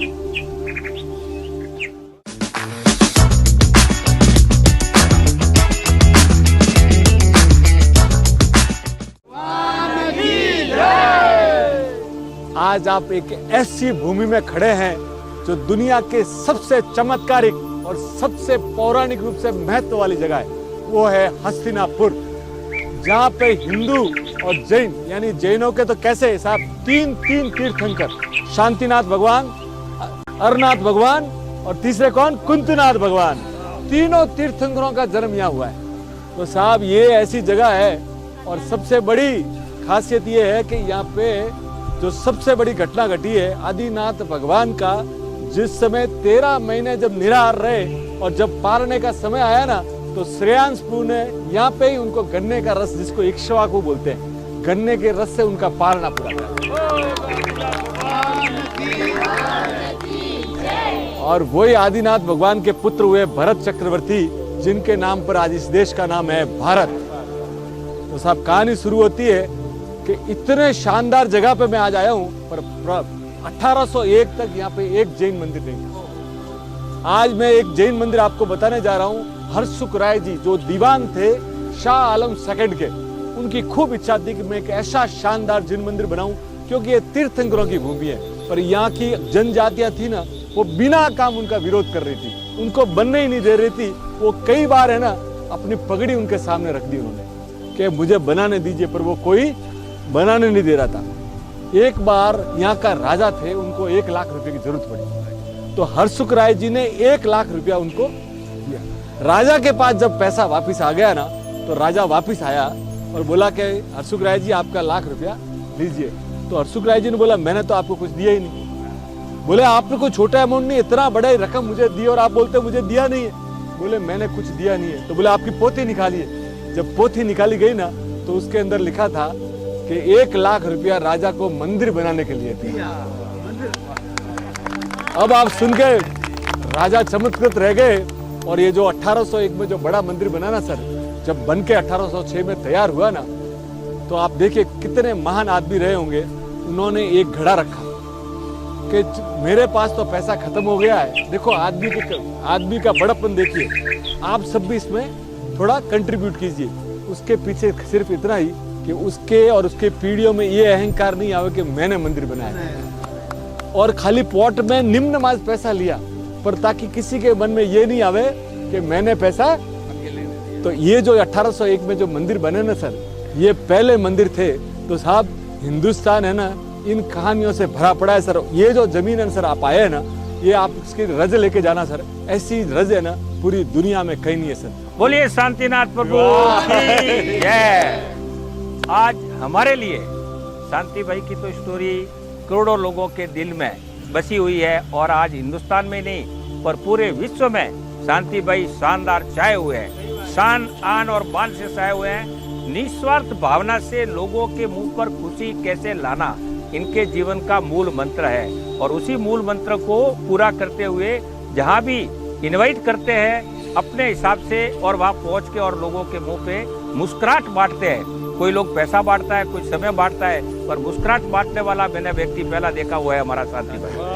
आज आप एक ऐसी भूमि में खड़े हैं जो दुनिया के सबसे चमत्कारिक और सबसे पौराणिक रूप से महत्व वाली जगह है। वो है हस्तिनापुर, जहाँ पे हिंदू और जैन यानी जैनों के तो कैसे साहब तीन तीर्थंकर, शांतिनाथ भगवान, अरनाथ भगवान और तीसरे कौन, कुंतनाथ भगवान, तीनों तीर्थंकरों का जन्म यहाँ हुआ है। तो साहब ये ऐसी जगह है और सबसे बड़ी खासियत ये है कि यहाँ पे जो सबसे बड़ी घटना घटी है आदिनाथ भगवान का, जिस समय 13 महीने जब निराहार रहे और जब पारने का समय आया ना, तो श्रेयांसपुर ने यहाँ पे ही उनको गन्ने का रस, जिसको इक्ष्वाकु बोलते हैं, गन्ने के रस से उनका पालना पूरा किया। और वही आदिनाथ भगवान के पुत्र हुए भरत चक्रवर्ती, जिनके नाम पर आज इस देश का नाम है भारत। तो साहब कहानी शुरू होती है कि इतने शानदार जगह पे मैं आज आया हूँ, पर 1801 तक यहाँ पे एक जैन मंदिर नहीं था। आज मैं एक जैन मंदिर आपको बताने जा रहा हूँ। हर्षुक राय जी जो दीवान थे शाह आलम सेकंड के, उनकी खूब इच्छा थी कि मैं एक ऐसा शानदार जैन मंदिर बनाऊं, क्योंकि ये तीर्थंकरों की भूमि है। पर यहाँ की जनजातियां थी ना, वो बिना काम उनका विरोध कर रही थी, उनको बनने ही नहीं दे रही थी। वो कई बार है ना अपनी पगड़ी उनके सामने रख दी उन्होंने कि मुझे बनाने दीजिए, पर वो कोई बनाने नहीं दे रहा था। एक बार यहाँ का राजा थे, उनको 1 लाख रुपए की जरूरत पड़ी, तो हर्षुक राय जी ने 1 लाख रुपया उनको दिया। राजा के पास जब पैसा वापिस आ गया ना, तो राजा वापिस आया और बोला कि हर्षुक राय जी आपका 1 लाख रुपया लीजिए। तो हर्षुक राय जी ने बोला मैंने तो आपको कुछ दिया ही नहीं। बोले आपने कोई छोटा अमाउंट नहीं, इतना बड़ा रकम मुझे दी और आप बोलते मुझे दिया नहीं है। बोले मैंने कुछ दिया नहीं है। तो बोले आपकी पोथी निकालिए। जब पोथी निकाली गई ना, तो उसके अंदर लिखा था कि 1 लाख रुपया राजा को मंदिर बनाने के लिए दिया। अब आप सुन के राजा चमत्कृत रह गए। और ये जो 1801 में जो बड़ा मंदिर बना ना सर, जब बन के 1806 में तैयार हुआ ना, तो आप देखिए कितने महान आदमी रहे होंगे। उन्होंने एक घड़ा रखा कि मेरे पास तो पैसा खत्म हो गया है, देखो आदमी का बड़प्पन देखिए, आप सब भी इसमें थोड़ा कंट्रीब्यूट कीजिए। उसके पीछे सिर्फ इतना ही कि उसके और उसके पीढ़ियों में ये अहंकार नहीं आवे कि मैंने मंदिर बनाया। और खाली पॉट में निम्न माज पैसा लिया, पर ताकि किसी के मन में ये नहीं आवे कि मैंने पैसा। तो ये जो 1801 में जो मंदिर बने ना सर, ये पहले मंदिर थे। तो साहब हिंदुस्तान है ना इन कहानियों से भरा पड़ा है सर। ये जो जमीन है सर आप आए ना, ये आप इसकी रज लेके जाना सर, ऐसी रज है ना पूरी दुनिया में कहीं नहीं है सर। बोलिए शांतिनाथ प्रभु की जय। आज हमारे लिए शांति भाई की तो स्टोरी करोड़ों लोगों के दिल में बसी हुई है, और आज हिंदुस्तान में नहीं पर पूरे विश्व में शांति भाई शानदार छाए हुए हैं, शान आन और बान से छाए हुए हैं। निस्वार्थ भावना से लोगों के मुंह पर खुशी कैसे लाना इनके जीवन का मूल मंत्र है। और उसी मूल मंत्र को पूरा करते हुए जहाँ भी इनवाइट करते हैं अपने हिसाब से, और वहाँ पहुँच के और लोगों के मुंह पे मुस्कुराहट बांटते हैं। कोई लोग पैसा बांटता है, कोई समय बांटता है, पर मुस्कुराहट बांटने वाला मैंने व्यक्ति पहला देखा हुआ है हमारा शांति भाई।